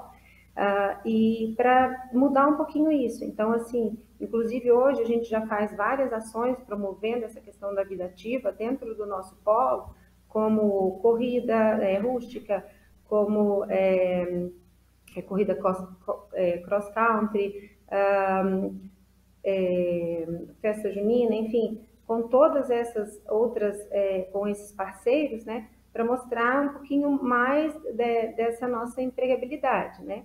e para mudar um pouquinho isso. Então, assim, inclusive hoje a gente já faz várias ações promovendo essa questão da vida ativa dentro do nosso Polo, como corrida rústica, como corrida cross-country, festa junina, enfim, com todas essas outras, com esses parceiros, né, para mostrar um pouquinho mais dessa nossa empregabilidade, né.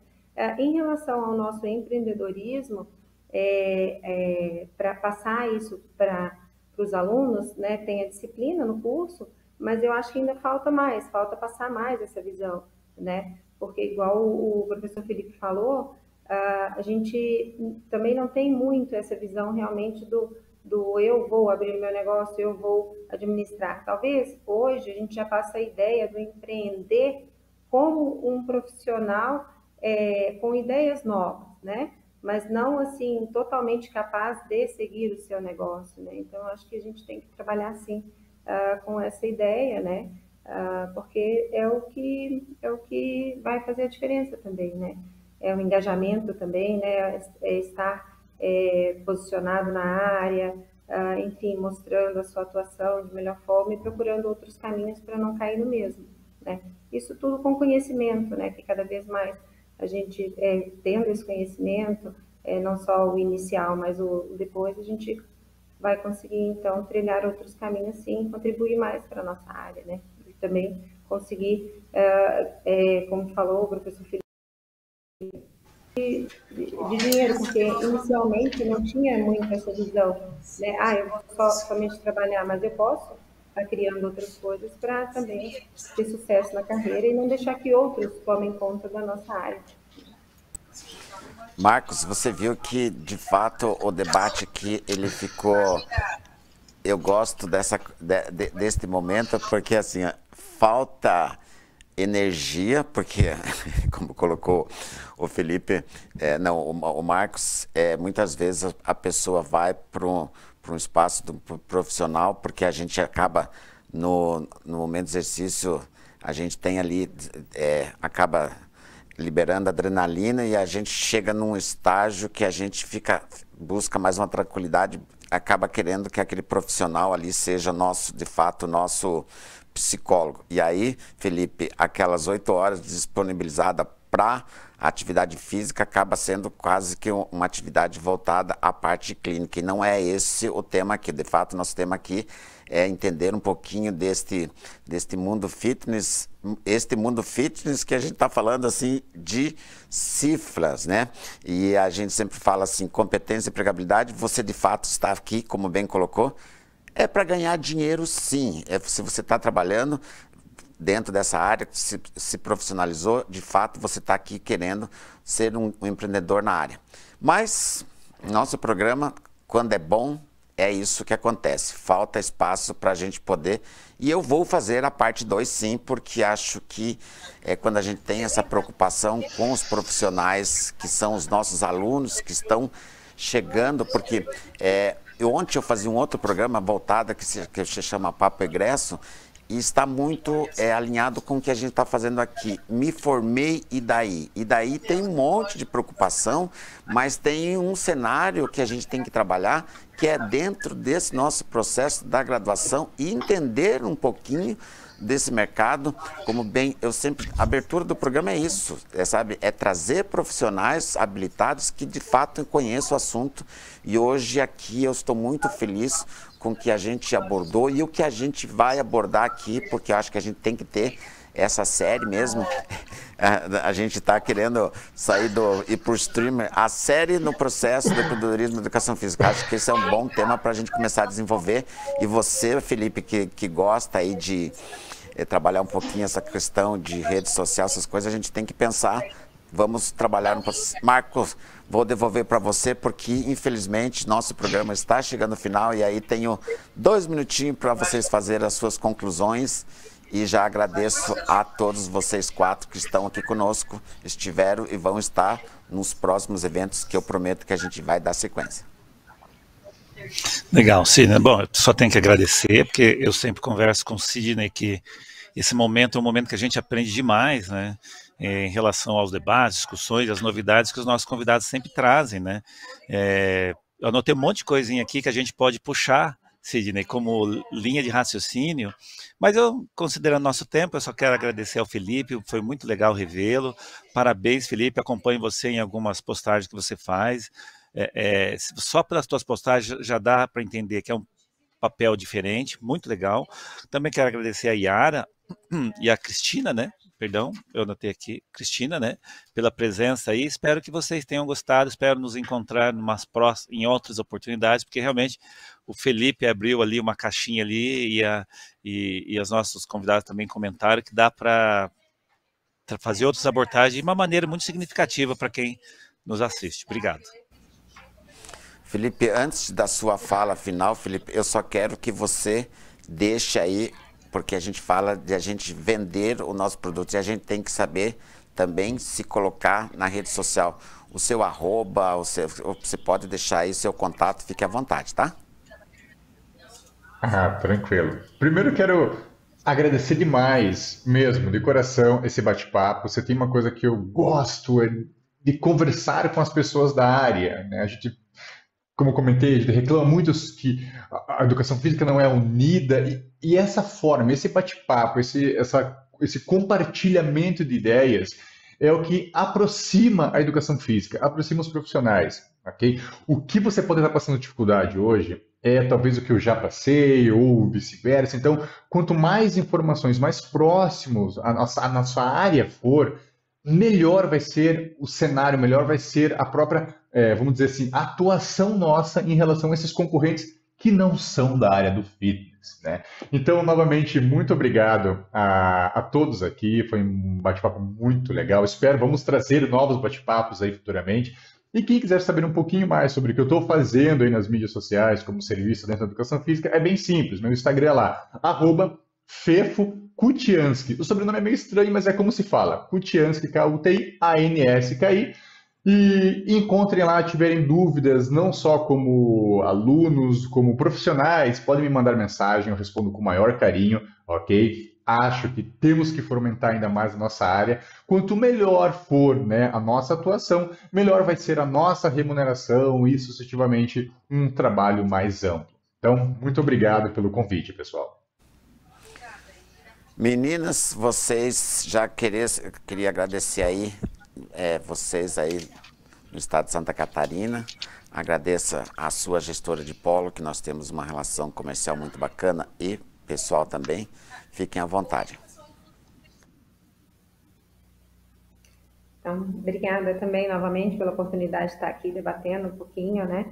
Em relação ao nosso empreendedorismo, para passar isso para os alunos, né, tem a disciplina no curso, mas eu acho que ainda falta passar mais essa visão, né, porque igual o professor Felipe falou, a gente também não tem muito essa visão realmente do eu vou abrir meu negócio, eu vou administrar. Talvez hoje a gente já passa a ideia do empreender como um profissional com ideias novas, né? Mas não assim totalmente capaz de seguir o seu negócio, né? Então acho que a gente tem que trabalhar assim com essa ideia, né? Porque é o que vai fazer a diferença também, né? É o engajamento também, né? É estar posicionado na área, enfim, mostrando a sua atuação de melhor forma e procurando outros caminhos para não cair no mesmo, né? Isso tudo com conhecimento, né? Que cada vez mais a gente, tendo esse conhecimento, não só o inicial, mas o depois, a gente vai conseguir, então, trilhar outros caminhos, sim, contribuir mais para a nossa área, né? E também conseguir, como falou o professor Felipe, de dinheiro, porque inicialmente não tinha muito essa visão, né? Eu vou somente trabalhar, mas eu posso estar criando outras coisas para também ter sucesso na carreira e não deixar que outros tomem conta da nossa área. Marcos, você viu que, de fato, o debate aqui, ele ficou eu gosto deste momento porque assim, falta energia, porque, como colocou o Felipe, o Marcos, muitas vezes a pessoa vai para um espaço profissional, porque a gente acaba, no momento do exercício, a gente tem ali, acaba liberando adrenalina e a gente chega num estágio que a gente busca mais uma tranquilidade, acaba querendo que aquele profissional ali seja de fato, nosso psicólogo. E aí, Felipe, aquelas 8 horas disponibilizada para a atividade física acaba sendo quase que uma atividade voltada à parte clínica. E não é esse o tema aqui. De fato, nosso tema aqui é entender um pouquinho deste mundo fitness, este mundo fitness que a gente está falando assim de cifras, né? E a gente sempre fala assim, competência e empregabilidade, você de fato está aqui, como bem colocou, é para ganhar dinheiro sim. Se você está trabalhando dentro dessa área, se profissionalizou, de fato você está aqui querendo ser um empreendedor na área. Mas nosso programa, quando é bom, é isso que acontece. Falta espaço para a gente poder... E eu vou fazer a parte 2 sim, porque acho que quando a gente tem essa preocupação com os profissionais, que são os nossos alunos, que estão chegando, porque... ontem eu fazia um outro programa voltado que se chama Papo Egresso e está muito alinhado com o que a gente está fazendo aqui. Me formei e daí? E daí tem um monte de preocupação, mas tem um cenário que a gente tem que trabalhar, que é dentro desse nosso processo da graduação e entender um pouquinho desse mercado, como bem, a abertura do programa é isso, sabe, é trazer profissionais habilitados que de fato conheçam o assunto e hoje aqui eu estou muito feliz com o que a gente abordou e o que a gente vai abordar aqui, porque eu acho que a gente tem que ter essa série mesmo, a gente está querendo ir por streamer, a série no processo do empreendedorismo e educação física. Acho que esse é um bom tema para a gente começar a desenvolver. E você, Felipe, que gosta aí de trabalhar um pouquinho essa questão de rede social, essas coisas, a gente tem que pensar, vamos trabalhar no processo. Marcos, vou devolver para você, porque infelizmente nosso programa está chegando ao final e aí tenho 2 minutinhos para vocês fazerem as suas conclusões. E já agradeço a todos vocês 4 que estão aqui conosco, estiveram e vão estar nos próximos eventos que eu prometo que a gente vai dar sequência. Legal, Sidney. Bom, eu só tenho que agradecer, porque eu sempre converso com o Sidney que esse momento é um momento que a gente aprende demais, né? Em relação aos debates, discussões, as novidades que os nossos convidados sempre trazem, né? Eu anotei um monte de coisinha aqui que a gente pode puxar, Sidney, como linha de raciocínio, mas eu, considerando nosso tempo, eu só quero agradecer ao Felipe, foi muito legal revê-lo, parabéns, Felipe, acompanho você em algumas postagens que você faz, só pelas tuas postagens já dá para entender que é um papel diferente, muito legal. Também quero agradecer a Yara e a Cristina, né? Perdão, eu anotei aqui, Cristina, né? Pela presença aí. Espero que vocês tenham gostado, espero nos encontrar em outras oportunidades, porque realmente o Felipe abriu ali uma caixinha ali e os nossos convidados também comentaram que dá para fazer outras abordagens de uma maneira muito significativa para quem nos assiste. Obrigado. Felipe, antes da sua fala final, Felipe, eu só quero que você deixe aí, porque a gente fala de a gente vender o nosso produto e a gente tem que saber também se colocar na rede social. O seu arroba, você pode deixar aí seu contato, fique à vontade, tá? Tranquilo. Primeiro quero agradecer demais, mesmo, de coração, esse bate-papo. Você tem uma coisa que eu gosto, é de conversar com as pessoas da área, né? A gente, como eu comentei, a gente reclama muito que a educação física não é unida, e essa forma, esse bate-papo, esse compartilhamento de ideias é o que aproxima a educação física, aproxima os profissionais, ok? O que você pode estar passando dificuldade hoje é talvez o que eu já passei, ou vice-versa. Então, quanto mais informações, mais próximos a nossa área for, melhor vai ser o cenário, melhor vai ser a própria, vamos dizer assim, atuação nossa em relação a esses concorrentes que não são da área do fitness, né? Então, novamente, muito obrigado a todos aqui, foi um bate-papo muito legal, vamos trazer novos bate-papos aí futuramente. E quem quiser saber um pouquinho mais sobre o que eu estou fazendo aí nas mídias sociais, como serviço dentro da educação física, é bem simples. Meu Instagram é lá, @Fefo_Kutianski. O sobrenome é meio estranho, mas é como se fala. Kutianski, K-U-T-I-A-N-S-K-I. E encontrem lá, tiverem dúvidas, não só como alunos, como profissionais, podem me mandar mensagem, eu respondo com o maior carinho, ok? Acho que temos que fomentar ainda mais a nossa área. Quanto melhor for, né, a nossa atuação, melhor vai ser a nossa remuneração e, sucessivamente, um trabalho mais amplo. Então, muito obrigado pelo convite, pessoal. Meninas, vocês já queria agradecer aí, vocês aí no estado de Santa Catarina. Agradeço a sua gestora de polo, que nós temos uma relação comercial muito bacana e pessoal também. Fiquem à vontade. Então, obrigada também novamente pela oportunidade de estar aqui debatendo um pouquinho, né?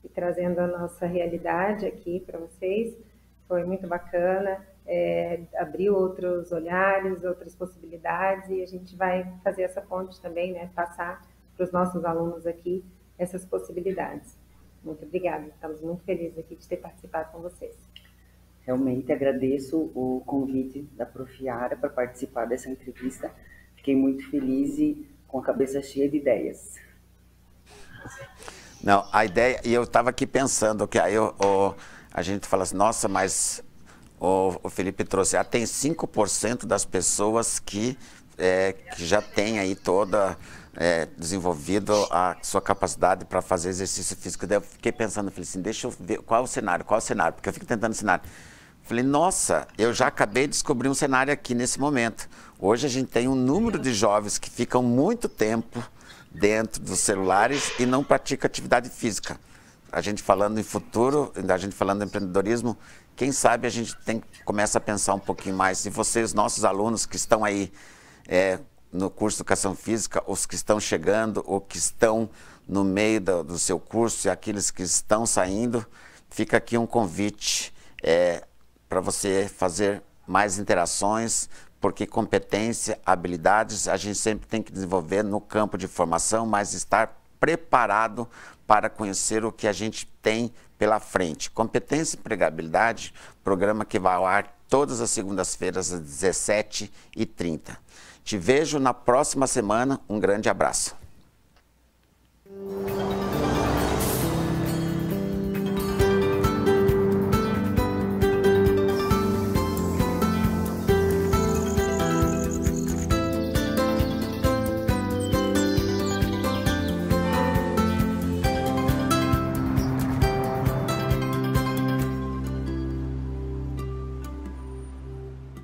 E trazendo a nossa realidade aqui para vocês. Foi muito bacana, abriu outros olhares, outras possibilidades, e a gente vai fazer essa ponte também, né? Passar para os nossos alunos aqui essas possibilidades. Muito obrigada, estamos muito felizes aqui de ter participado com vocês. Realmente agradeço o convite da Prof. Yara para participar dessa entrevista. Fiquei muito feliz e com a cabeça cheia de ideias. Não, a ideia, e eu estava aqui pensando que aí a gente fala assim, nossa, mas o Felipe trouxe, tem 5% das pessoas que já tem aí toda desenvolvido a sua capacidade para fazer exercício físico. Daí eu fiquei pensando, falei assim, deixa eu ver qual é o cenário, porque eu fico tentando cenário. Falei, nossa, eu já acabei de descobrir um cenário aqui nesse momento. Hoje a gente tem um número de jovens que ficam muito tempo dentro dos celulares e não praticam atividade física. A gente falando em futuro, a gente falando em empreendedorismo, quem sabe a gente começa a pensar um pouquinho mais. E vocês, nossos alunos que estão aí no curso de Educação Física, os que estão chegando, ou que estão no meio do seu curso e aqueles que estão saindo, fica aqui um convite para você fazer mais interações, porque competência, habilidades, a gente sempre tem que desenvolver no campo de formação, mas estar preparado para conhecer o que a gente tem pela frente. Competência e empregabilidade, programa que vai ao ar todas as segundas-feiras às 17h30. Te vejo na próxima semana. Um grande abraço.